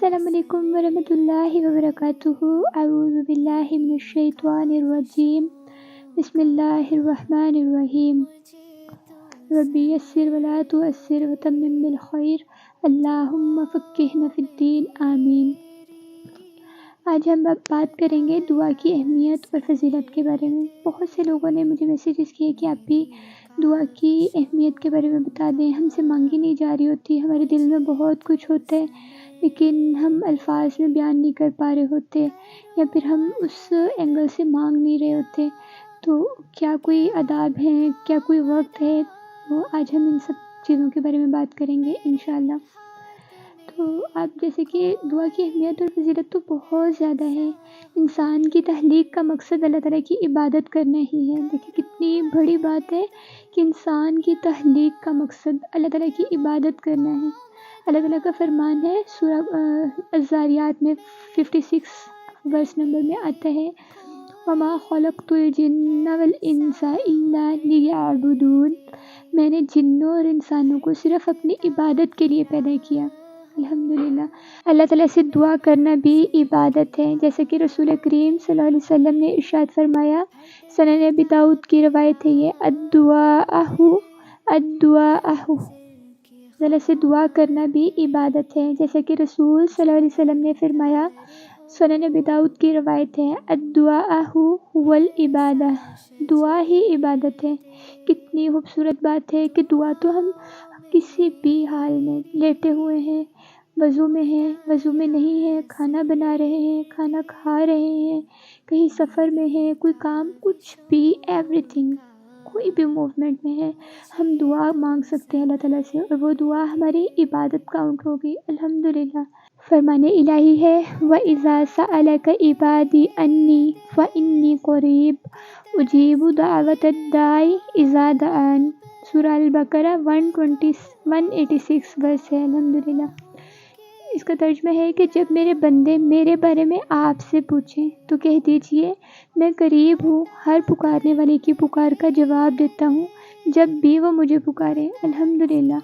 السلام علیکم ورحمۃ اللہ وبرکاتہ۔ اعوذ باللہ من الشیطان الرجیم، بسم اللہ الرحمن الرحیم۔ ربی یسر ولا تعسر وتمم بالخیر، اللہم فقہنا فی الدین، آمین۔ آج ہم بات کریں گے دعا کی اہمیت اور فضیلت کے بارے میں۔ بہت سے لوگوں نے مجھے میسیجز کیے کہ آپ بھی دعا کی اہمیت کے بارے میں بتا دیں، ہم سے مانگی نہیں جا رہی ہوتی، ہمارے دل میں بہت کچھ ہوتا ہے لیکن ہم الفاظ میں بیان نہیں کر پا رہے ہوتے، یا پھر ہم اس اینگل سے مانگ نہیں رہے ہوتے، تو کیا کوئی آداب ہیں، کیا کوئی وقت ہے؟ وہ آج ہم ان سب چیزوں کے بارے میں بات کریں گے انشاءاللہ۔ تو آپ جیسے کہ دعا کی اہمیت اور فضیلت تو بہت زیادہ ہے۔ انسان کی تخلیق کا مقصد اللہ تعالیٰ کی عبادت کرنا ہی ہے۔ دیکھیں کتنی بڑی بات ہے کہ انسان کی تخلیق کا مقصد اللہ تعالیٰ کی عبادت کرنا ہے۔ اللہ تعالیٰ کا فرمان ہے سورہ الذاریات میں 56 ورس نمبر میں آتا ہے، وَمَا خَلَقْتُ الْجِنَّ وَالْإِنسَ إِلَّا لِيَعْبُدُونَ، میں نے جنوں اور انسانوں کو صرف اپنی عبادت کے لیے پیدا کیا۔ الحمدللہ، اللہ تعالیٰ سے دعا کرنا بھی عبادت ہے، جیسے کہ رسول کریم صلی اللہ علیہ وسلم نے ارشاد فرمایا، سنن ابی داؤد کی روایت ہے یہ، الدعاء اللہ سے دعا کرنا بھی عبادت ہے، جیسے کہ رسول صلی اللہ علیہ وسلم نے فرمایا، سنن ابی داؤد کی روایت ہے، الدعاء هو العبادہ، دعا ہی عبادت ہے۔ کتنی خوبصورت بات ہے کہ دعا تو ہم کسی بھی حال میں، لیٹے ہوئے ہیں، وضو میں ہیں، وضو میں نہیں ہیں، کھانا بنا رہے ہیں، کھانا کھا رہے ہیں، کہیں سفر میں ہیں، کوئی کام، کچھ بھی، ایوری تھنگ، کوئی بھی موومنٹ میں ہے، ہم دعا مانگ سکتے ہیں اللہ تعالیٰ سے، اور وہ دعا ہماری عبادت کاؤنٹ ہوگی الحمدللہ۔ فرمان الہی ہے، وَإِذَا سَأَلَكَ عِبَادِي أَنِّي فَإِنِّي قَرِيبٌ أُجِيبُ دَعْوَةَ الدَّاعِ إِذَا دَعَانِ، سورہ البقرہ 186 ورس ہے الحمدللہ۔ اس کا ترجمہ ہے کہ جب میرے بندے میرے بارے میں آپ سے پوچھیں تو کہہ دیجئے میں قریب ہوں، ہر پکارنے والے کی پکار کا جواب دیتا ہوں جب بھی وہ مجھے پکارے الحمدللہ۔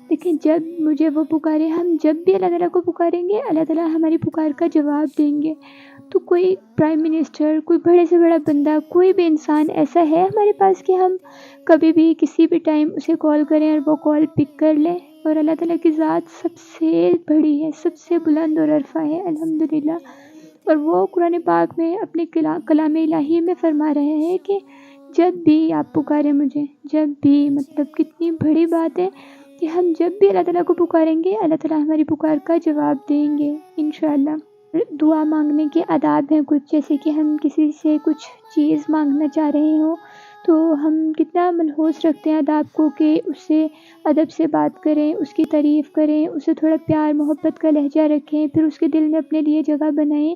دیکھیں جب مجھے وہ پکارے، ہم جب بھی اللہ تعالیٰ کو پکاریں گے اللہ تعالیٰ ہماری پکار کا جواب دیں گے۔ تو کوئی پرائم منسٹر، کوئی بڑے سے بڑا بندہ، کوئی بھی انسان ایسا ہے ہمارے پاس کہ ہم کبھی بھی کسی بھی ٹائم اسے کال کریں اور وہ کال پک کر لیں؟ اور اللہ تعالیٰ کی ذات سب سے بڑی ہے، سب سے بلند اور عرفہ ہے الحمدللہ۔ اور وہ قرآن پاک میں اپنے کلام الہی میں فرما رہے ہیں کہ جب بھی آپ پکاریں مجھے، جب بھی، مطلب کتنی بڑی بات ہے کہ ہم جب بھی اللہ تعالیٰ کو پکاریں گے اللہ تعالیٰ ہماری پکار کا جواب دیں گے انشاءاللہ۔ دعا مانگنے کے آداب ہیں کچھ، جیسے کہ ہم کسی سے کچھ چیز مانگنا چاہ رہے ہوں تو ہم کتنا ملحوظ رکھتے ہیں آداب کو کہ اس سے ادب سے بات کریں، اس کی تعریف کریں، اسے تھوڑا پیار محبت کا لہجہ رکھیں، پھر اس کے دل میں اپنے لیے جگہ بنائیں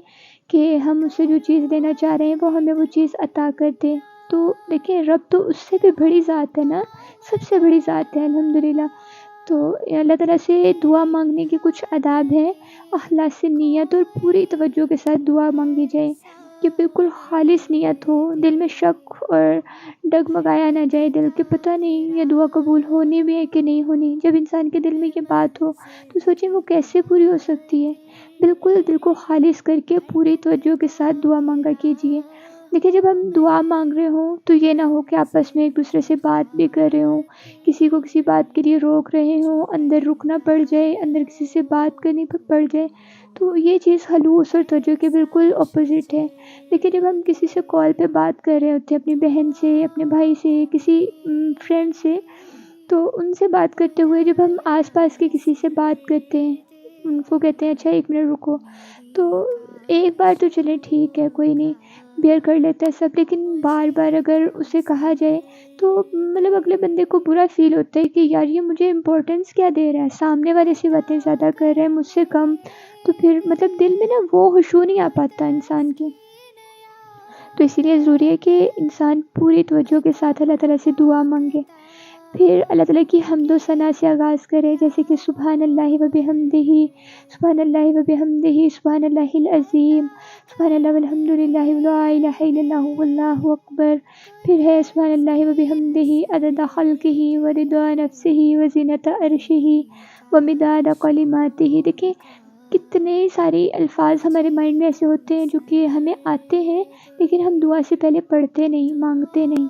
کہ ہم اسے جو چیز دینا چاہ رہے ہیں وہ ہمیں وہ چیز عطا کر دے۔ تو دیکھیں رب تو اس سے بھی بڑی ذات ہے نا، سب سے بڑی ذات ہے الحمدللہ۔ تو اللہ تعالیٰ سے دعا مانگنے کے کچھ آداب ہیں، اخلاص سے نیت اور پوری توجہ کے ساتھ دعا مانگی جائے، کہ بالکل خالص نیت ہو، دل میں شک اور ڈگمگایا نہ جائے دل کہ پتہ نہیں یہ دعا قبول ہونی بھی ہے کہ نہیں ہونی۔ جب انسان کے دل میں یہ بات ہو تو سوچیں وہ کیسے پوری ہو سکتی ہے۔ بالکل دل کو خالص کر کے پوری توجہ کے ساتھ دعا مانگا کیجیے۔ دیکھیں جب ہم دعا مانگ رہے ہوں تو یہ نہ ہو کہ آپس میں ایک دوسرے سے بات بھی کر رہے ہوں، کسی کو کسی بات کے لیے روک رہے ہوں، اندر رکنا پڑ جائے، اندر کسی سے بات کرنی پڑ جائے، تو یہ چیز خلوص اور توجہ کے بالکل اپوزٹ ہے۔ لیکن جب ہم کسی سے کال پہ بات کر رہے ہوتے ہیں، اپنی بہن سے، اپنے بھائی سے، کسی فرینڈ سے، تو ان سے بات کرتے ہوئے جب ہم آس پاس کے کسی سے بات کرتے ہیں، ان کو کہتے ہیں اچھا 1 منٹ رکو، تو ایک بار تو چلے ٹھیک ہے، کوئی نہیں، بیئر کر لیتا ہے سب، لیکن بار بار اگر اسے کہا جائے تو مطلب اگلے بندے کو برا فیل ہوتا ہے کہ یار یہ مجھے امپورٹنس کیا دے رہا ہے، سامنے والے سے باتیں زیادہ کر رہا ہے مجھ سے کم، تو پھر مطلب دل میں نا وہ خشوع نہیں آ پاتا انسان کی۔ تو اسی لیے ضروری ہے کہ انسان پوری توجہ کے ساتھ اللہ تعالیٰ سے دعا مانگے، پھر اللہ تعالیٰ کی حمد و ثنا سے آغاز کرے، جیسے کہ سبحان اللہ و بحمدہ، سبحان اللہ و بحمدہ، سبحان اللہ العظیم، سبحان اللہ والحمد للہ ولا الہ الا اللہ واللہ اکبر، پھر ہے سبحان اللہ و بحمدہ عدد خلقہ ورضا نفسہ وزینۃ عرشہ ومداد کلماتہ۔ دیکھیں کتنے سارے الفاظ ہمارے مائنڈ میں ایسے ہوتے ہیں جو کہ ہمیں آتے ہیں لیکن ہم دعا سے پہلے پڑھتے نہیں، مانگتے نہیں۔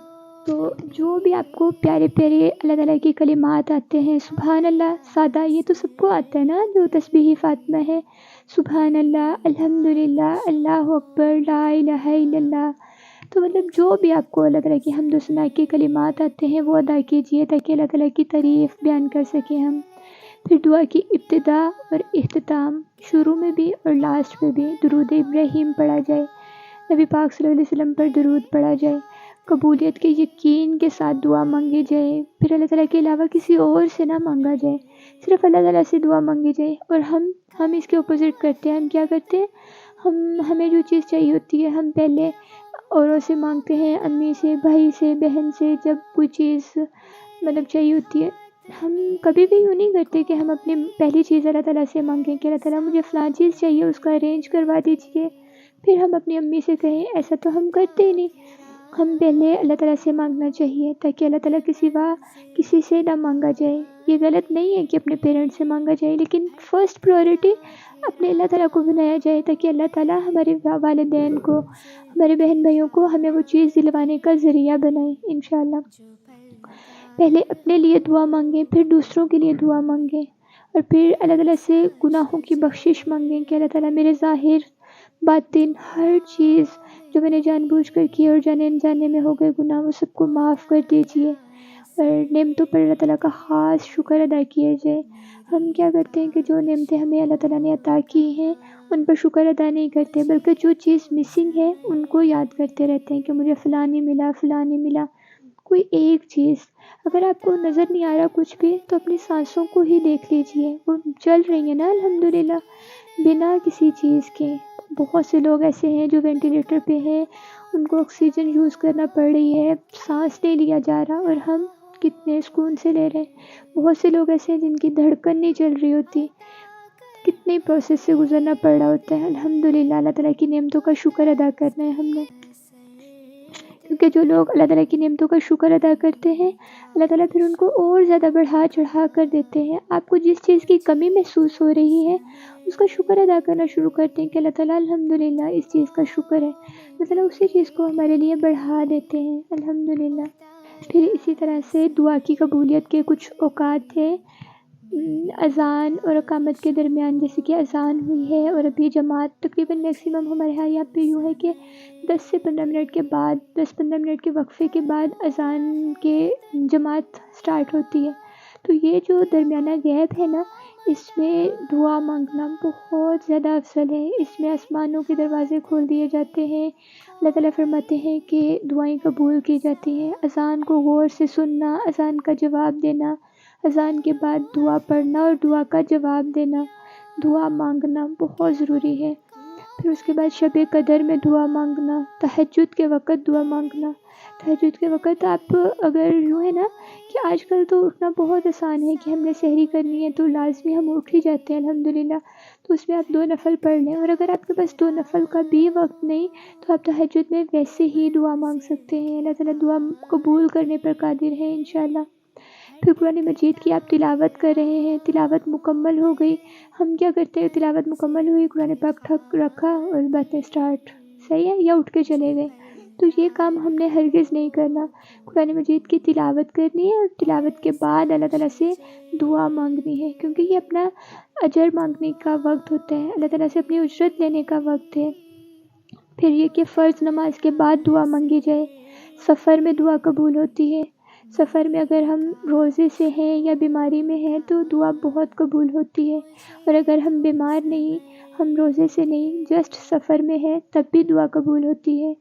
تو جو بھی آپ کو پیارے پیارے اللہ تعالیٰ کی کلمات آتے ہیں، سبحان اللہ سادہ، یہ تو سب کو آتا ہے نا، جو تسبیح فاطمہ ہے، سبحان اللہ، الحمدللہ، اللہ اکبر، لا الہ الا اللہ، تو مطلب جو بھی آپ کو اللہ تعالیٰ کی حمد و ثنا کے کلمات آتے ہیں وہ ادا کیجیے تاکہ اللہ تعالیٰ کی تعریف بیان کر سکیں ہم۔ پھر دعا کی ابتدا اور اختتام، شروع میں بھی اور لاسٹ میں بھی درود ابراہیم پڑھا جائے، نبی پاک صلی اللہ علیہ وسلم پر درود پڑھا جائے، قبولیت کے یقین کے ساتھ دعا مانگی جائے، پھر اللہ تعالیٰ کے علاوہ کسی اور سے نہ مانگا جائے، صرف اللہ تعالیٰ سے دعا مانگی جائے۔ اور ہم اس کے اپوزٹ کرتے ہیں، ہم کیا کرتے ہیں، ہمیں جو چیز چاہیے ہوتی ہے ہم پہلے اوروں سے مانگتے ہیں، امی سے، بھائی سے، بہن سے، جب کوئی چیز مطلب چاہیے ہوتی ہے ہم کبھی بھی یوں نہیں کرتے کہ ہم اپنی پہلی چیز اللہ تعالیٰ سے مانگیں کہ اللہ تعالیٰ مجھے فلاں چیز چاہیے، اس کا ارینج کروا دیجیے، پھر ہم اپنی امی سے کہیں، ایسا تو ہم کرتے ہی نہیں۔ ہم پہلے اللہ تعالیٰ سے مانگنا چاہیے تاکہ اللہ تعالیٰ کے سوا کسی سے نہ مانگا جائے۔ یہ غلط نہیں ہے کہ اپنے پیرنٹس سے مانگا جائے، لیکن فرسٹ پریورٹی اپنے اللہ تعالیٰ کو بنایا جائے تاکہ اللہ تعالیٰ ہمارے والدین کو، ہمارے بہن بھائیوں کو ہمیں وہ چیز دلوانے کا ذریعہ بنائے انشاءاللہ۔ پہلے اپنے لیے دعا مانگیں، پھر دوسروں کے لیے دعا مانگیں، اور پھر اللہ تعالیٰ سے گناہوں کی بخشش مانگیں کہ اللہ تعالیٰ میرے ظاہر باطن ہر چیز جو میں نے جان بوجھ کر کی اور جانے انجانے میں ہو گئے گناہ، وہ سب کو معاف کر دیجیے، اور نعمتوں پر اللہ تعالیٰ کا خاص شکر ادا کیا جائے۔ ہم کیا کرتے ہیں کہ جو نعمتیں ہمیں اللہ تعالیٰ نے عطا کی ہیں ان پر شکر ادا نہیں کرتے، بلکہ جو چیز مسنگ ہے ان کو یاد کرتے رہتے ہیں کہ مجھے فلاں نہیں ملا، فلاں نہیں ملا۔ کوئی ایک چیز اگر آپ کو نظر نہیں آ رہا کچھ بھی تو اپنی سانسوں کو ہی دیکھ لیجئے، وہ چل رہی ہیں نا الحمدللہ بنا کسی چیز کے۔ بہت سے لوگ ایسے ہیں جو وینٹیلیٹر پہ ہیں، ان کو آکسیجن یوز کرنا پڑ رہی ہے، سانس نہیں لیا جا رہا، اور ہم کتنے سکون سے لے رہے ہیں۔ بہت سے لوگ ایسے ہیں جن کی دھڑکن نہیں چل رہی ہوتی، کتنے پروسیس سے گزرنا پڑ رہا ہوتا ہے۔ الحمدللہ اللہ تعالیٰ کی نعمتوں کا شکر ادا کرنا ہے ہم نے، کیونکہ جو لوگ اللہ تعالیٰ کی نعمتوں کا شکر ادا کرتے ہیں اللہ تعالیٰ پھر ان کو اور زیادہ بڑھا چڑھا کر دیتے ہیں۔ آپ کو جس چیز کی کمی محسوس ہو رہی ہے اس کا شکر ادا کرنا شروع کرتے ہیں کہ اللہ تعالیٰ الحمدللہ اس چیز کا شکر ہے، اللہ تعالیٰ اسی چیز کو ہمارے لیے بڑھا دیتے ہیں الحمدللہ۔ پھر اسی طرح سے دعا کی قبولیت کے کچھ اوقات ہیں اذان اور اقامت کے درمیان، جیسے کہ اذان ہوئی ہے اور ابھی جماعت تقریباً میکسیمم ہمارے یہاں پہ یوں ہے کہ 10 سے 15 منٹ کے بعد، 10-15 منٹ کے وقفے کے بعد اذان کے جماعت سٹارٹ ہوتی ہے۔ تو یہ جو درمیانہ گیپ ہے نا، اس میں دعا مانگنا بہت زیادہ افضل ہے۔ اس میں آسمانوں کے دروازے کھول دیے جاتے ہیں، اللہ تعالیٰ فرماتے ہیں کہ دعائیں قبول کی جاتی ہیں۔ اذان کو غور سے سننا، اذان کا جواب دینا، اذان کے بعد دعا پڑھنا اور دعا کا جواب دینا، دعا مانگنا بہت ضروری ہے۔ پھر اس کے بعد شب قدر میں دعا مانگنا، تہجد کے وقت دعا مانگنا۔ تہجد کے وقت آپ اگر یوں ہے نا کہ آج کل تو اٹھنا بہت آسان ہے کہ ہم نے سحری کرنی ہے تو لازمی ہم اٹھ ہی جاتے ہیں الحمدللہ، تو اس میں آپ 2 نفل پڑھ لیں، اور اگر آپ کے پاس 2 نفل کا بھی وقت نہیں تو آپ تہجد میں ویسے ہی دعا مانگ سکتے ہیں، اللہ تعالیٰ دعا قبول کرنے پر قادر ہے انشاءاللہ۔ پھر قرآن مجید کی آپ تلاوت کر رہے ہیں، تلاوت مکمل ہو گئی، ہم کیا کرتے ہیں، تلاوت مکمل ہوئی، قرآن پاک ٹھک رکھا اور باتیں سٹارٹ، صحیح ہے، یا اٹھ کے چلے گئے، تو یہ کام ہم نے ہرگز نہیں کرنا۔ قرآن مجید کی تلاوت کرنی ہے اور تلاوت کے بعد اللہ تعالیٰ سے دعا مانگنی ہے، کیونکہ یہ اپنا اجر مانگنے کا وقت ہوتا ہے، اللہ تعالیٰ سے اپنی اجرت لینے کا وقت ہے۔ پھر یہ کہ فرض نماز کے بعد دعا مانگی جائے، سفر میں دعا قبول ہوتی ہے، سفر میں اگر ہم روزے سے ہیں یا بیماری میں ہیں تو دعا بہت قبول ہوتی ہے، اور اگر ہم بیمار نہیں، ہم روزے سے نہیں، جسٹ سفر میں ہیں، تب بھی دعا قبول ہوتی ہے۔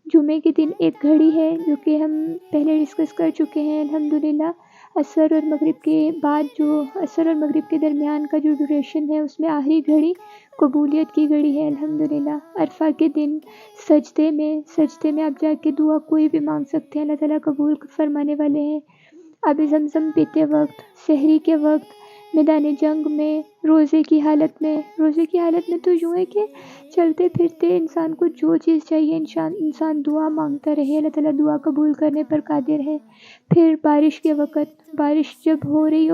جمعے کے دن ایک گھڑی ہے جو کہ ہم پہلے ڈسکس کر چکے ہیں الحمدللہ، عصر اور مغرب کے بعد، جو عصر اور مغرب کے درمیان کا جو ڈیوریشن ہے اس میں آخری گھڑی قبولیت کی گھڑی ہے الحمدللہ۔ عرفہ کے دن سجدے میں آپ جا کے دعا کوئی بھی مانگ سکتے ہیں، اللہ تعالیٰ قبول فرمانے والے ہیں۔ آب زمزم پیتے وقت، سحری کے وقت، میدان جنگ میں، روزے کی حالت میں تو یوں ہے کہ چلتے پھرتے انسان کو جو چیز چاہیے انسان دعا مانگتا رہے، اللہ تعالیٰ دعا قبول کرنے پر قادر ہے۔ پھر بارش کے وقت، بارش جب ہو رہی ہو